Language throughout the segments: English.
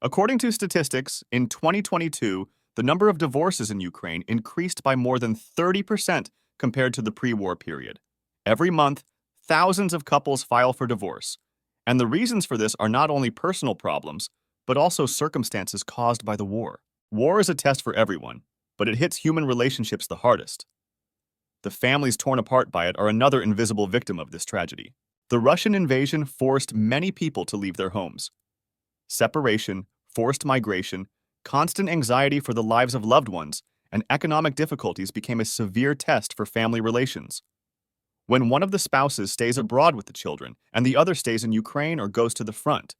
According to statistics, in 2022, the number of divorces in Ukraine increased by more than 30% compared to the pre-war period. Every month, thousands of couples file for divorce, and the reasons for this are not only personal problems, but also circumstances caused by the war. War is a test for everyone, but it hits human relationships the hardest. The families torn apart by it are another invisible victim of this tragedy. The Russian invasion forced many people to leave their homes. Separation, forced migration, constant anxiety for the lives of loved ones, and economic difficulties became a severe test for family relations. When one of the spouses stays abroad with the children and the other stays in Ukraine or goes to the front,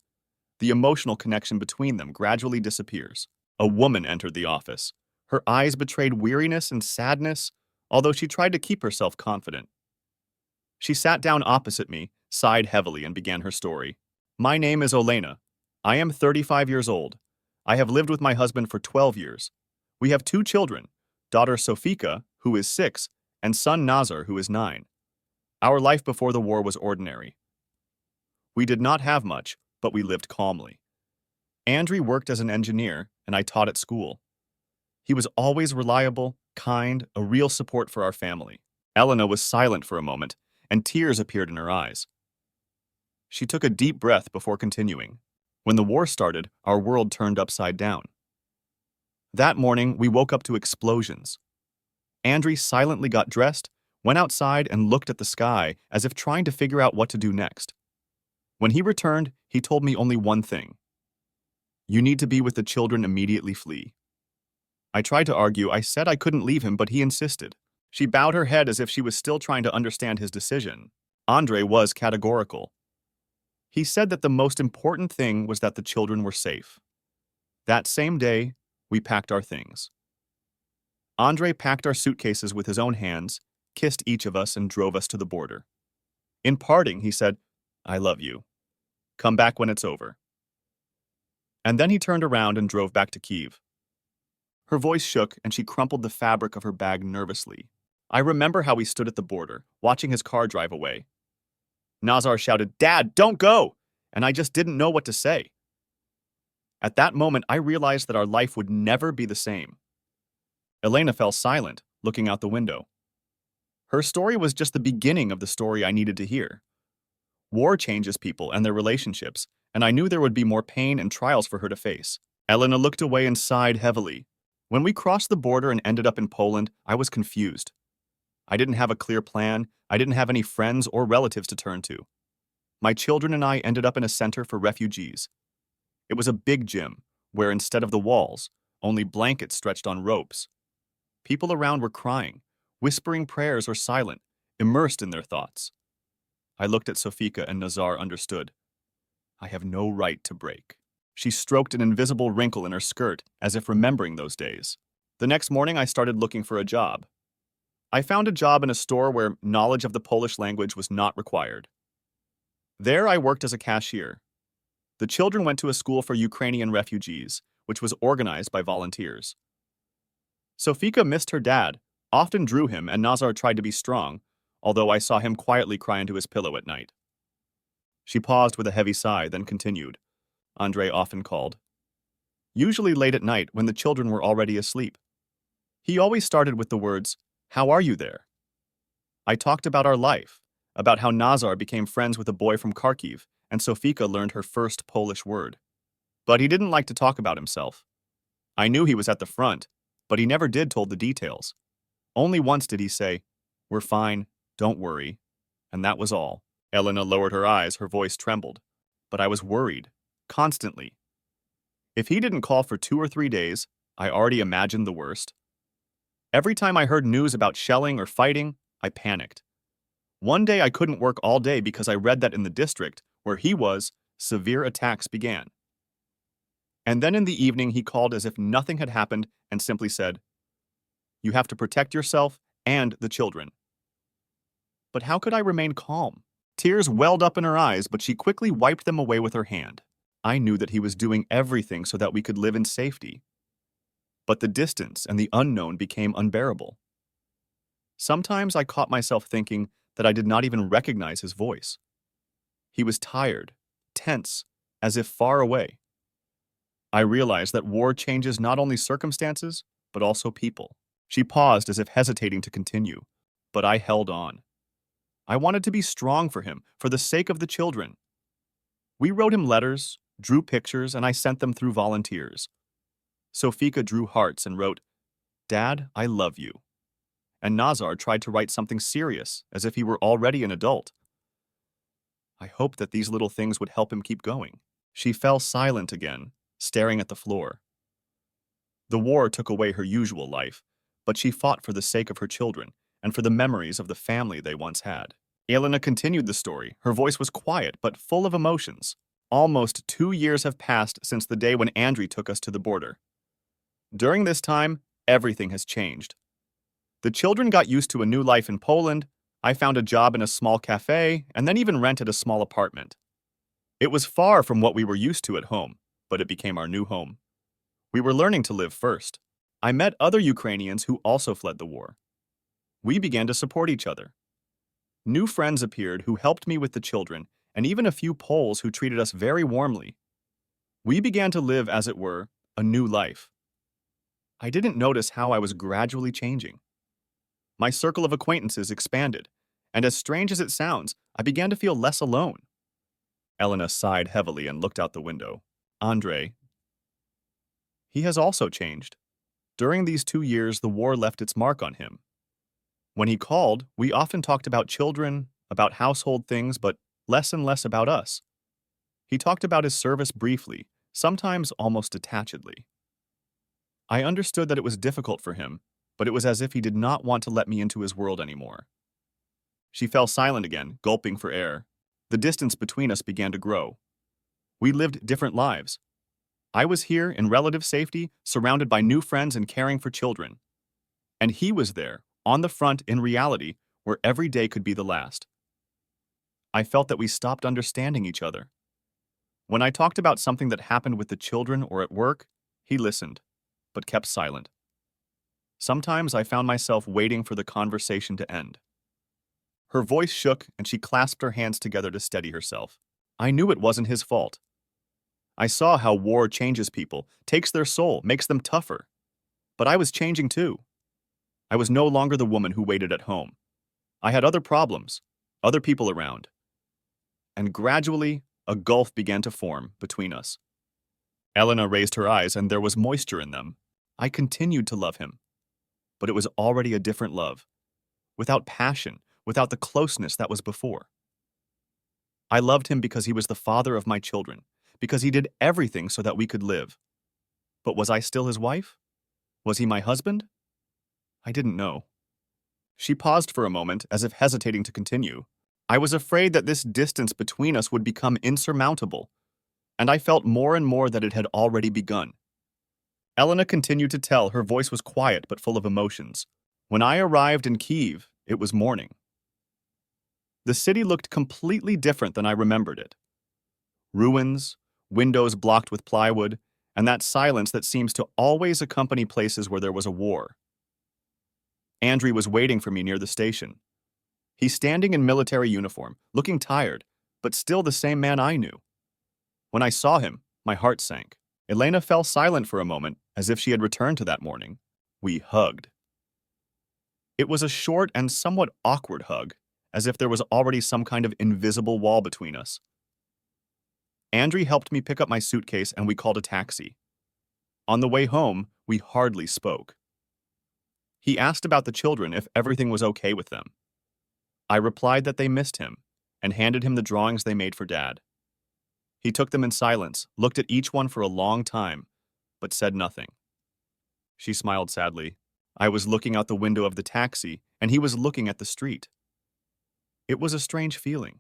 the emotional connection between them gradually disappears. A woman entered the office. Her eyes betrayed weariness and sadness, although she tried to keep herself confident. She sat down opposite me, sighed heavily, and began her story. "My name is Olena. I am 35 years old. I have lived with my husband for 12 years. We have two children, daughter Sofika, who is 6, and son Nazar, who is 9. Our life before the war was ordinary. We did not have much, but we lived calmly. Andriy worked as an engineer, and I taught at school. He was always reliable, kind, a real support for our family." Elena was silent for a moment, and tears appeared in her eyes. She took a deep breath before continuing. "When the war started, our world turned upside down. That morning, we woke up to explosions. Andriy silently got dressed, went outside, and looked at the sky as if trying to figure out what to do next. When he returned, he told me only one thing. 'You need to be with the children, immediately flee.' I tried to argue. I said I couldn't leave him, but he insisted." She bowed her head as if she was still trying to understand his decision. Andrei was categorical. He said that the most important thing was that the children were safe. That same day, we packed our things. Andrei packed our suitcases with his own hands, kissed each of us, and drove us to the border. In parting, he said, "I love you. Come back when it's over." And then he turned around and drove back to Kyiv. Her voice shook, and she crumpled the fabric of her bag nervously. I remember how we stood at the border, watching his car drive away. Nazar shouted, "Dad, don't go!" And I just didn't know what to say. At that moment, I realized that our life would never be the same. Elena fell silent, looking out the window. Her story was just the beginning of the story I needed to hear. War changes people and their relationships, and I knew there would be more pain and trials for her to face. Elena looked away and sighed heavily. When we crossed the border and ended up in Poland, I was confused. I didn't have a clear plan. I didn't have any friends or relatives to turn to. My children and I ended up in a center for refugees. It was a big gym, where instead of the walls, only blankets stretched on ropes. People around were crying, whispering prayers or silent, immersed in their thoughts. I looked at Sofika, and Nazar understood. I have no right to break. She stroked an invisible wrinkle in her skirt, as if remembering those days. The next morning, I started looking for a job. I found a job in a store where knowledge of the Polish language was not required. There, I worked as a cashier. The children went to a school for Ukrainian refugees, which was organized by volunteers. Sofika missed her dad, often drew him, and Nazar tried to be strong, although I saw him quietly cry into his pillow at night. She paused with a heavy sigh, then continued. Andrei often called. Usually late at night when the children were already asleep. He always started with the words, "How are you there?" I talked about our life, about how Nazar became friends with a boy from Kharkiv, and Sofika learned her first Polish word. But he didn't like to talk about himself. I knew he was at the front, but he never did told the details. Only once did he say, "We're fine, don't worry," and that was all. Elena lowered her eyes, her voice trembled. But I was worried, constantly. If he didn't call for 2 or 3 days, I already imagined the worst. Every time I heard news about shelling or fighting, I panicked. One day I couldn't work all day because I read that in the district, where he was, severe attacks began. And then in the evening he called as if nothing had happened and simply said, "You have to protect yourself and the children." But how could I remain calm? Tears welled up in her eyes, but she quickly wiped them away with her hand. I knew that he was doing everything so that we could live in safety. But the distance and the unknown became unbearable. Sometimes I caught myself thinking that I did not even recognize his voice. He was tired, tense, as if far away. I realized that war changes not only circumstances, but also people. She paused as if hesitating to continue, but I held on. I wanted to be strong for him, for the sake of the children. We wrote him letters, drew pictures, and I sent them through volunteers. Sofika drew hearts and wrote, "Dad, I love you." And Nazar tried to write something serious, as if he were already an adult. I hoped that these little things would help him keep going. She fell silent again, staring at the floor. The war took away her usual life, but she fought for the sake of her children and for the memories of the family they once had. Elena continued the story. Her voice was quiet, but full of emotions. Almost 2 years have passed since the day when Andriy took us to the border. During this time, everything has changed. The children got used to a new life in Poland. I found a job in a small cafe and then even rented a small apartment. It was far from what we were used to at home, but it became our new home. We were learning to live first. I met other Ukrainians who also fled the war. We began to support each other. New friends appeared who helped me with the children, and even a few Poles who treated us very warmly. We began to live, as it were, a new life. I didn't notice how I was gradually changing. My circle of acquaintances expanded, and as strange as it sounds, I began to feel less alone. Elena sighed heavily and looked out the window. Andrei, he has also changed. During these 2 years, the war left its mark on him. When he called, we often talked about children, about household things, but less and less about us. He talked about his service briefly, sometimes almost detachedly. I understood that it was difficult for him, but it was as if he did not want to let me into his world anymore. She fell silent again, gulping for air. The distance between us began to grow. We lived different lives. I was here in relative safety, surrounded by new friends and caring for children. And he was there, on the front in reality, where every day could be the last. I felt that we stopped understanding each other. When I talked about something that happened with the children or at work, he listened, but kept silent. Sometimes I found myself waiting for the conversation to end. Her voice shook and she clasped her hands together to steady herself. I knew it wasn't his fault. I saw how war changes people, takes their soul, makes them tougher. But I was changing too. I was no longer the woman who waited at home. I had other problems, other people around. And gradually, a gulf began to form between us. Elena raised her eyes and there was moisture in them. I continued to love him. But it was already a different love, without passion, without the closeness that was before. I loved him because he was the father of my children, because he did everything so that we could live. But was I still his wife? Was he my husband? I didn't know. She paused for a moment, as if hesitating to continue. I was afraid that this distance between us would become insurmountable, and I felt more and more that it had already begun. Elena continued to tell. Her voice was quiet but full of emotions. When I arrived in Kyiv, it was morning. The city looked completely different than I remembered it. Ruins, windows blocked with plywood, and that silence that seems to always accompany places where there was a war. Andriy was waiting for me near the station. He's standing in military uniform, looking tired, but still the same man I knew. When I saw him, my heart sank. Elena fell silent for a moment, as if she had returned to that morning. We hugged. It was a short and somewhat awkward hug, as if there was already some kind of invisible wall between us. Andriy helped me pick up my suitcase and we called a taxi. On the way home, we hardly spoke. He asked about the children, if everything was okay with them. I replied that they missed him and handed him the drawings they made for Dad. He took them in silence, looked at each one for a long time, but said nothing. She smiled sadly. I was looking out the window of the taxi, and he was looking at the street. It was a strange feeling.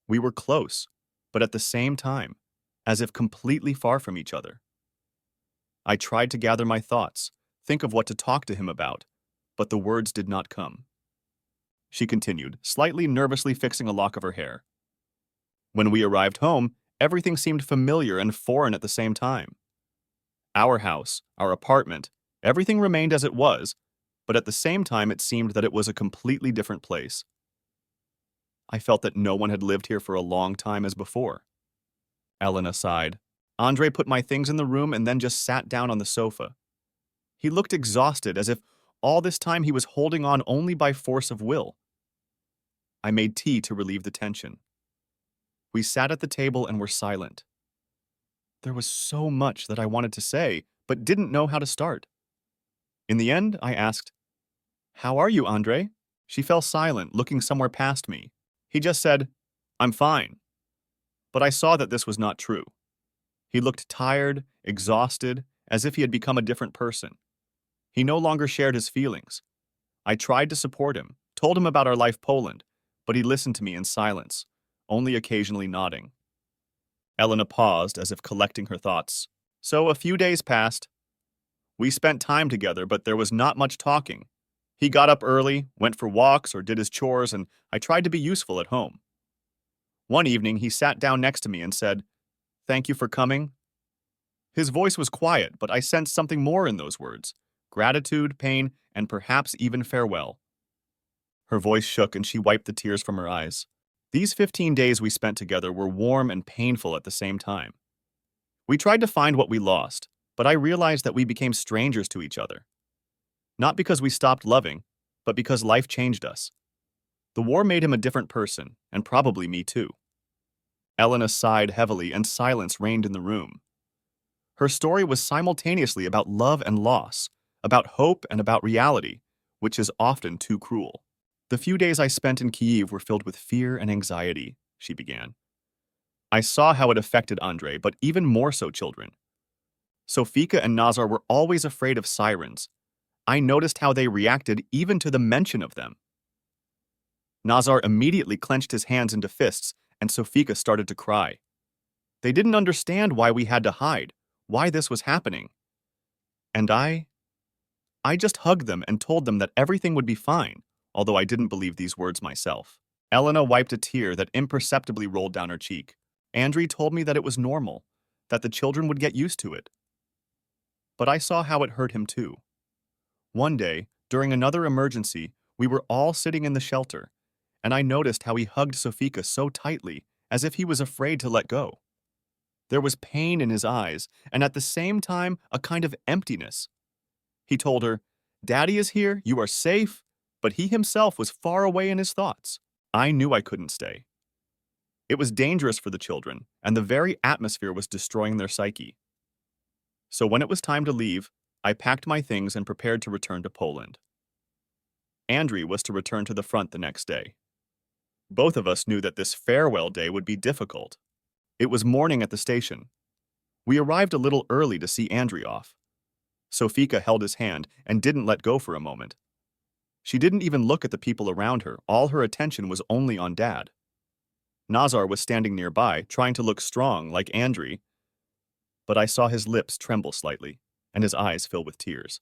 We were close, but at the same time, as if completely far from each other. I tried to gather my thoughts, think of what to talk to him about, but the words did not come. She continued, slightly nervously fixing a lock of her hair. When we arrived home, everything seemed familiar and foreign at the same time. Our house, our apartment, everything remained as it was, but at the same time it seemed that it was a completely different place. I felt that no one had lived here for a long time as before. Elena sighed. Andre put my things in the room and then just sat down on the sofa. He looked exhausted, as if all this time he was holding on only by force of will. I made tea to relieve the tension. We sat at the table and were silent. There was so much that I wanted to say, but didn't know how to start. In the end, I asked, "How are you, Andre?" She fell silent, looking somewhere past me. He just said, "I'm fine." But I saw that this was not true. He looked tired, exhausted, as if he had become a different person. He no longer shared his feelings. I tried to support him, told him about our life Poland, but he listened to me in silence, only occasionally nodding. Elena paused as if collecting her thoughts. So a few days passed. We spent time together, but there was not much talking. He got up early, went for walks, or did his chores, and I tried to be useful at home. One evening, he sat down next to me and said, "Thank you for coming." His voice was quiet, but I sensed something more in those words: gratitude, pain, and perhaps even farewell. Her voice shook and she wiped the tears from her eyes. These 15 days we spent together were warm and painful at the same time. We tried to find what we lost, but I realized that we became strangers to each other. Not because we stopped loving, but because life changed us. The war made him a different person, and probably me too. Elena sighed heavily and silence reigned in the room. Her story was simultaneously about love and loss, about hope and about reality, which is often too cruel. "The few days I spent in Kyiv were filled with fear and anxiety," she began. "I saw how it affected Andre, but even more so children. Sofika and Nazar were always afraid of sirens. I noticed how they reacted even to the mention of them. Nazar immediately clenched his hands into fists, and Sofika started to cry. They didn't understand why we had to hide, why this was happening. And I just hugged them and told them that everything would be fine, although I didn't believe these words myself." Elena wiped a tear that imperceptibly rolled down her cheek. "Andriy told me that it was normal, that the children would get used to it. But I saw how it hurt him too. One day, during another emergency, we were all sitting in the shelter, and I noticed how he hugged Sofika so tightly, as if he was afraid to let go. There was pain in his eyes, and at the same time, a kind of emptiness. He told her, 'Daddy is here, you are safe,' but he himself was far away in his thoughts. I knew I couldn't stay. It was dangerous for the children, and the very atmosphere was destroying their psyche. So when it was time to leave, I packed my things and prepared to return to Poland. Andriy was to return to the front the next day. Both of us knew that this farewell day would be difficult. It was morning at the station. We arrived a little early to see Andriy off. Sofika held his hand and didn't let go for a moment. She didn't even look at the people around her. All her attention was only on Dad. Nazar was standing nearby, trying to look strong like Andriy, but I saw his lips tremble slightly and his eyes fill with tears.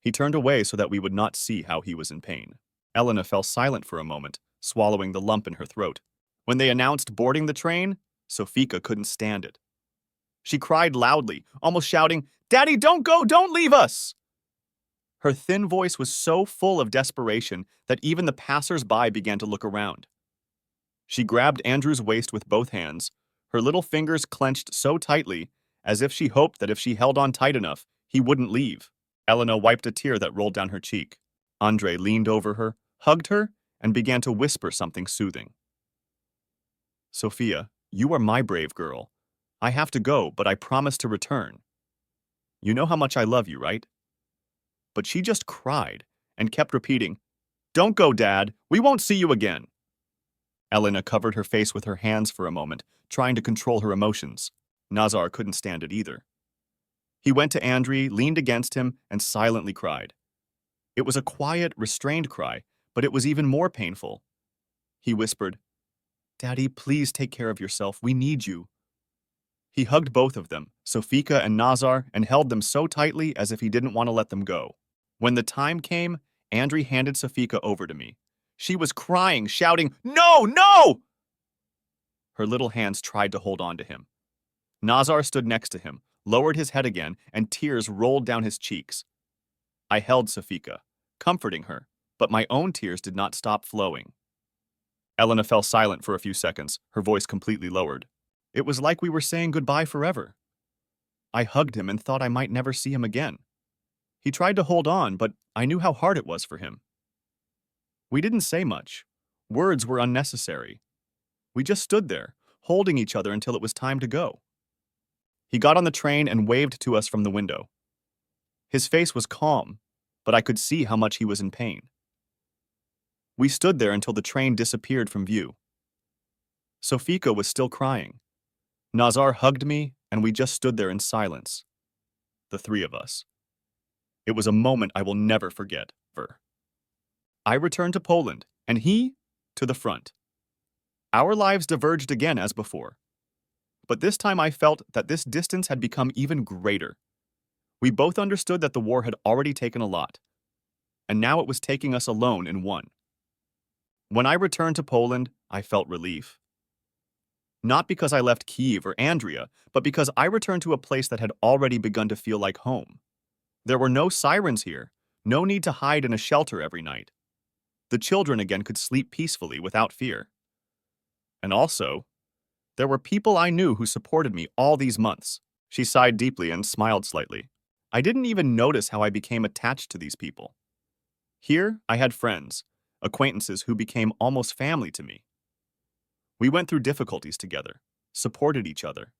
He turned away so that we would not see how he was in pain. Elena fell silent for a moment, swallowing the lump in her throat. When they announced boarding the train, Sofika couldn't stand it. She cried loudly, almost shouting, "Daddy, don't go! Don't leave us!" Her thin voice was so full of desperation that even the passers-by began to look around. She grabbed Andrew's waist with both hands, her little fingers clenched so tightly, as if she hoped that if she held on tight enough, he wouldn't leave. Elena wiped a tear that rolled down her cheek. Andre leaned over her, hugged her, and began to whisper something soothing. "Sophia, you are my brave girl. I have to go, but I promise to return. You know how much I love you, right?" But she just cried and kept repeating, "Don't go, Dad. We won't see you again." Elena covered her face with her hands for a moment, trying to control her emotions. Nazar couldn't stand it either. He went to Andriy, leaned against him, and silently cried. It was a quiet, restrained cry, but it was even more painful. He whispered, "Daddy, please take care of yourself. We need you." He hugged both of them, Sofika and Nazar, and held them so tightly as if he didn't want to let them go. When the time came, Andriy handed Sofika over to me. She was crying, shouting, "No, no!" Her little hands tried to hold on to him. Nazar stood next to him, lowered his head again, and tears rolled down his cheeks. I held Sofika, comforting her, but my own tears did not stop flowing. Elena fell silent for a few seconds, her voice completely lowered. It was like we were saying goodbye forever. I hugged him and thought I might never see him again. He tried to hold on, but I knew how hard it was for him. We didn't say much. Words were unnecessary. We just stood there, holding each other until it was time to go. He got on the train and waved to us from the window. His face was calm, but I could see how much he was in pain. We stood there until the train disappeared from view. Sofika was still crying. Nazar hugged me, and we just stood there in silence. The three of us. It was a moment I will never forget. I returned to Poland, and he to the front. Our lives diverged again as before. But this time I felt that this distance had become even greater. We both understood that the war had already taken a lot, and now it was taking us alone in one. When I returned to Poland, I felt relief. Not because I left Kyiv or Andria, but because I returned to a place that had already begun to feel like home. There were no sirens here, no need to hide in a shelter every night. The children again could sleep peacefully without fear. And also, there were people I knew who supported me all these months. She sighed deeply and smiled slightly. I didn't even notice how I became attached to these people. Here, I had friends, acquaintances who became almost family to me. We went through difficulties together, supported each other.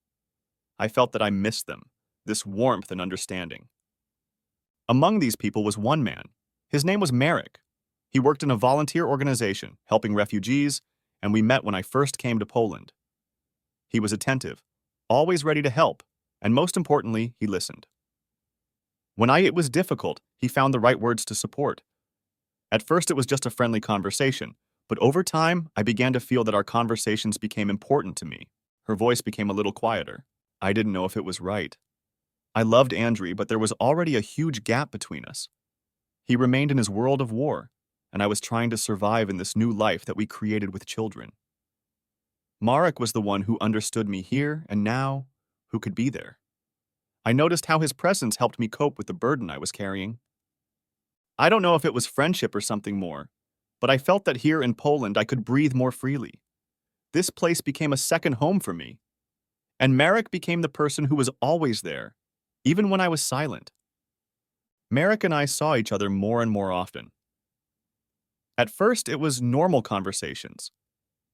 I felt that I missed them, this warmth and understanding. Among these people was one man. His name was Marek. He worked in a volunteer organization, helping refugees, and we met when I first came to Poland. He was attentive, always ready to help, and most importantly, he listened. When it was difficult, he found the right words to support. At first, it was just a friendly conversation, but over time, I began to feel that our conversations became important to me. Her voice became a little quieter. I didn't know if it was right. I loved Andriy, but there was already a huge gap between us. He remained in his world of war, and I was trying to survive in this new life that we created with children. Marek was the one who understood me here and now, who could be there. I noticed how his presence helped me cope with the burden I was carrying. I don't know if it was friendship or something more, but I felt that here in Poland I could breathe more freely. This place became a second home for me. And Marek became the person who was always there, even when I was silent. Marek and I saw each other more and more often. At first, it was normal conversations.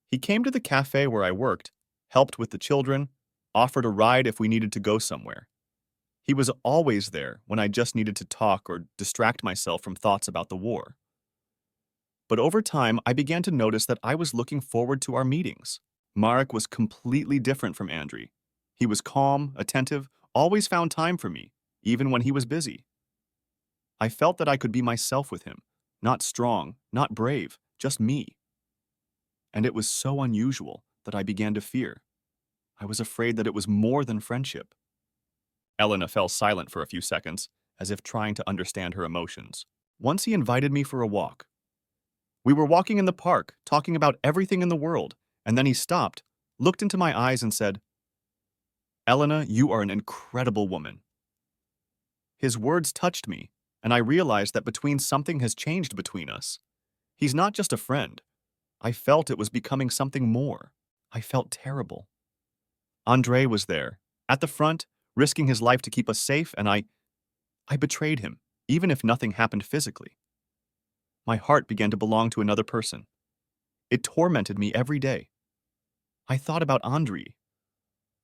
He came to the cafe where I worked, helped with the children, offered a ride if we needed to go somewhere. He was always there when I just needed to talk or distract myself from thoughts about the war. But over time, I began to notice that I was looking forward to our meetings. Marek was completely different from Andriy. He was calm, attentive, always found time for me, even when he was busy. I felt that I could be myself with him, not strong, not brave, just me. And it was so unusual that I began to fear. I was afraid that it was more than friendship. Elena fell silent for a few seconds, as if trying to understand her emotions. Once he invited me for a walk. We were walking in the park, talking about everything in the world, and then he stopped, looked into my eyes and said, "Elena, you are an incredible woman." His words touched me, and I realized that something has changed between us. He's not just a friend. I felt it was becoming something more. I felt terrible. Andrei was there, at the front, risking his life to keep us safe, and I betrayed him, even if nothing happened physically. My heart began to belong to another person. It tormented me every day. I thought about Andriy,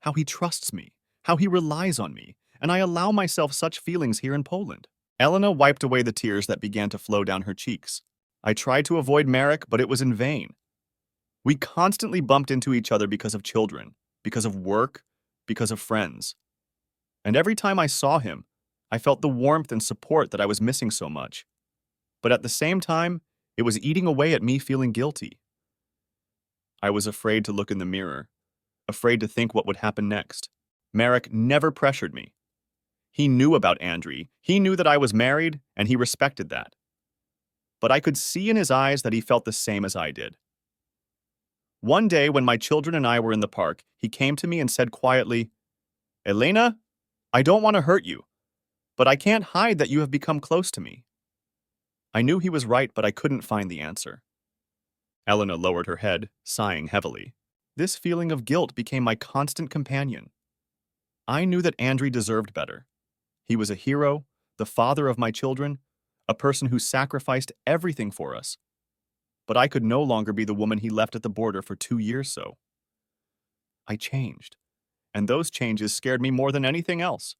how he trusts me, how he relies on me, and I allow myself such feelings here in Poland. Elena wiped away the tears that began to flow down her cheeks. I tried to avoid Marek, but it was in vain. We constantly bumped into each other because of children, because of work, because of friends. And every time I saw him, I felt the warmth and support that I was missing so much. But at the same time, it was eating away at me feeling guilty. I was afraid to look in the mirror, afraid to think what would happen next. Marek never pressured me. He knew about Andriy, he knew that I was married, and he respected that. But I could see in his eyes that he felt the same as I did. One day, when my children and I were in the park, he came to me and said quietly, "Elena, I don't want to hurt you, but I can't hide that you have become close to me." I knew he was right, but I couldn't find the answer. Elena lowered her head, sighing heavily. This feeling of guilt became my constant companion. I knew that Andrew deserved better. He was a hero, the father of my children, a person who sacrificed everything for us. But I could no longer be the woman he left at the border for 2 years so. I changed, and those changes scared me more than anything else.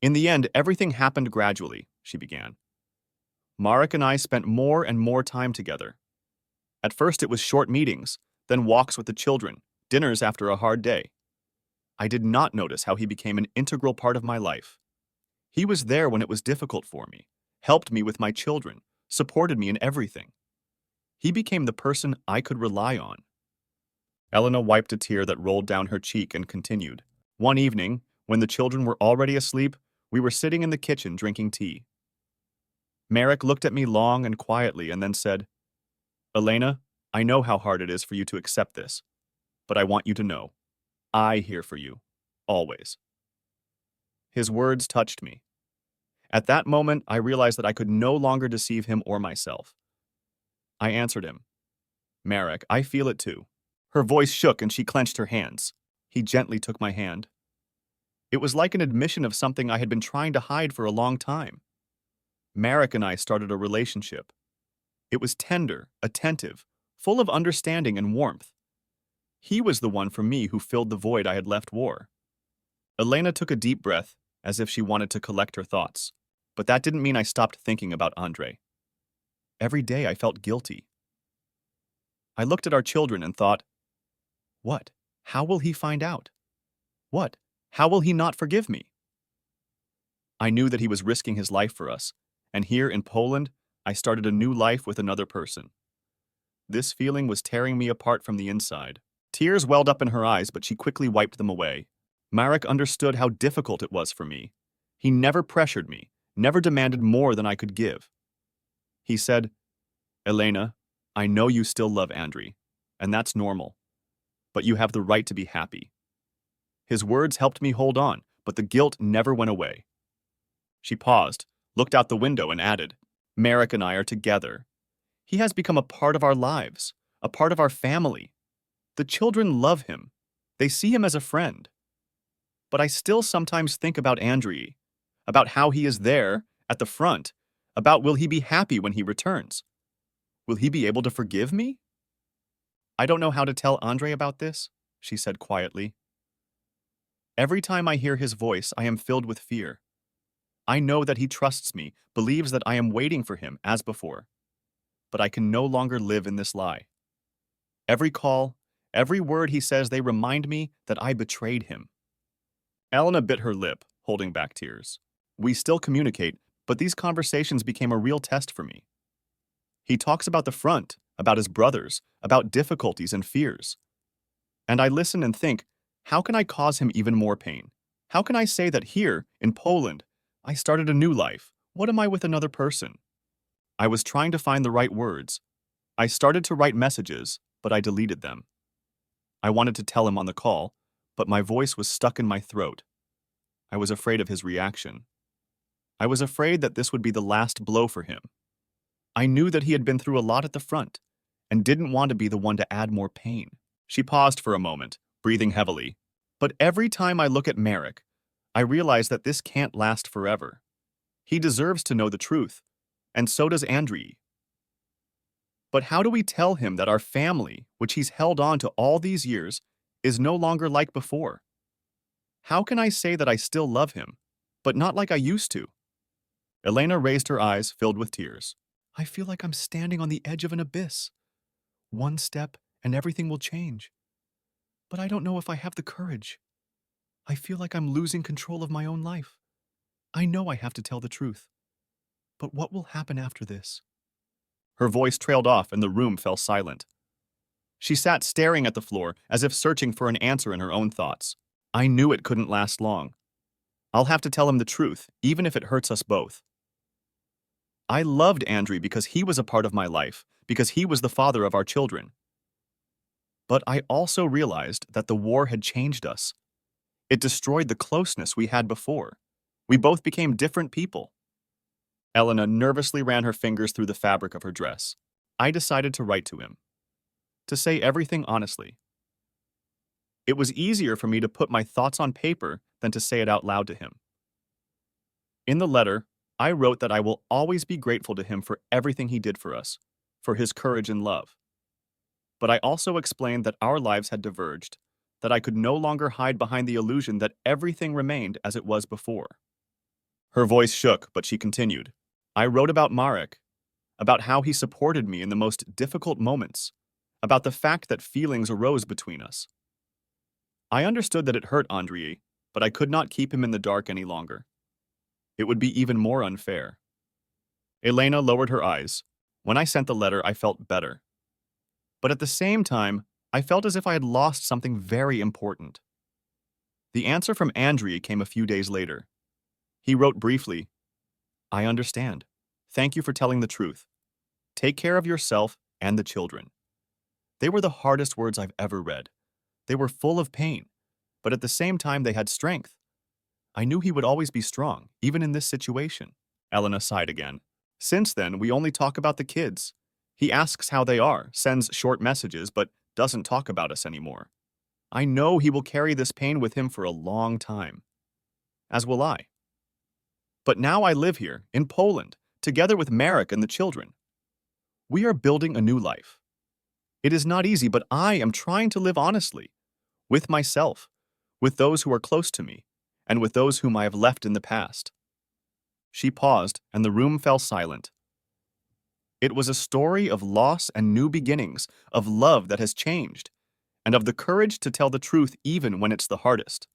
In the end, everything happened gradually, she began. Marek and I spent more and more time together. At first it was short meetings, then walks with the children, dinners after a hard day. I did not notice how he became an integral part of my life. He was there when it was difficult for me, helped me with my children, supported me in everything. He became the person I could rely on. Elena wiped a tear that rolled down her cheek and continued. One evening, when the children were already asleep, we were sitting in the kitchen drinking tea. Marek looked at me long and quietly and then said, Elena, I know how hard it is for you to accept this, but I want you to know, I here for you, always. His words touched me. At that moment, I realized that I could no longer deceive him or myself. I answered him, Marek, I feel it too. Her voice shook and she clenched her hands. He gently took my hand. It was like an admission of something I had been trying to hide for a long time. Marek and I started a relationship. It was tender, attentive, full of understanding and warmth. He was the one for me who filled the void I had left war. Elena took a deep breath, as if she wanted to collect her thoughts. But that didn't mean I stopped thinking about Andrei. Every day I felt guilty. I looked at our children and thought, what? How will he find out? What? How will he not forgive me? I knew that he was risking his life for us, and here in Poland, I started a new life with another person. This feeling was tearing me apart from the inside. Tears welled up in her eyes, but she quickly wiped them away. Marek understood how difficult it was for me. He never pressured me, never demanded more than I could give. He said, Elena, I know you still love Andrei, and that's normal, but you have the right to be happy. His words helped me hold on, but the guilt never went away. She paused, looked out the window, and added, Marek and I are together. He has become a part of our lives, a part of our family. The children love him. They see him as a friend. But I still sometimes think about Andrei, about how he is there, at the front, about will he be happy when he returns? Will he be able to forgive me? I don't know how to tell Andrei about this, she said quietly. Every time I hear his voice, I am filled with fear. I know that he trusts me, believes that I am waiting for him as before. But I can no longer live in this lie. Every call, every word he says, they remind me that I betrayed him. Elena bit her lip, holding back tears. We still communicate, but these conversations became a real test for me. He talks about the front, about his brothers, about difficulties and fears. And I listen and think, how can I cause him even more pain? How can I say that here, in Poland, I started a new life? What am I with another person? I was trying to find the right words. I started to write messages, but I deleted them. I wanted to tell him on the call, but my voice was stuck in my throat. I was afraid of his reaction. I was afraid that this would be the last blow for him. I knew that he had been through a lot at the front, and didn't want to be the one to add more pain. She paused for a moment, breathing heavily. But every time I look at Marek, I realize that this can't last forever. He deserves to know the truth, and so does Andrei. But how do we tell him that our family, which he's held on to all these years, is no longer like before? How can I say that I still love him, but not like I used to? Elena raised her eyes, filled with tears. I feel like I'm standing on the edge of an abyss. One step, and everything will change. But I don't know if I have the courage. I feel like I'm losing control of my own life. I know I have to tell the truth. But what will happen after this? Her voice trailed off and the room fell silent. She sat staring at the floor as if searching for an answer in her own thoughts. I knew it couldn't last long. I'll have to tell him the truth, even if it hurts us both. I loved Andrei because he was a part of my life, because he was the father of our children. But I also realized that the war had changed us. It destroyed the closeness we had before. We both became different people. Elena nervously ran her fingers through the fabric of her dress. I decided to write to him. To say everything honestly. It was easier for me to put my thoughts on paper than to say it out loud to him. In the letter, I wrote that I will always be grateful to him for everything he did for us, for his courage and love. But I also explained that our lives had diverged, that I could no longer hide behind the illusion that everything remained as it was before. Her voice shook, but she continued. I wrote about Marek, about how he supported me in the most difficult moments, about the fact that feelings arose between us. I understood that it hurt Andrei, but I could not keep him in the dark any longer. It would be even more unfair. Elena lowered her eyes. When I sent the letter, I felt better. But at the same time, I felt as if I had lost something very important. The answer from Andrei came a few days later. He wrote briefly, I understand. Thank you for telling the truth. Take care of yourself and the children. They were the hardest words I've ever read. They were full of pain, but at the same time they had strength. I knew he would always be strong, even in this situation. Elena sighed again. Since then, we only talk about the kids. He asks how they are, sends short messages, but doesn't talk about us anymore. I know he will carry this pain with him for a long time. As will I. But now I live here, in Poland, together with Marek and the children. We are building a new life. It is not easy, but I am trying to live honestly, with myself, with those who are close to me, and with those whom I have left in the past. She paused, and the room fell silent. It was a story of loss and new beginnings, of love that has changed, and of the courage to tell the truth even when it's the hardest.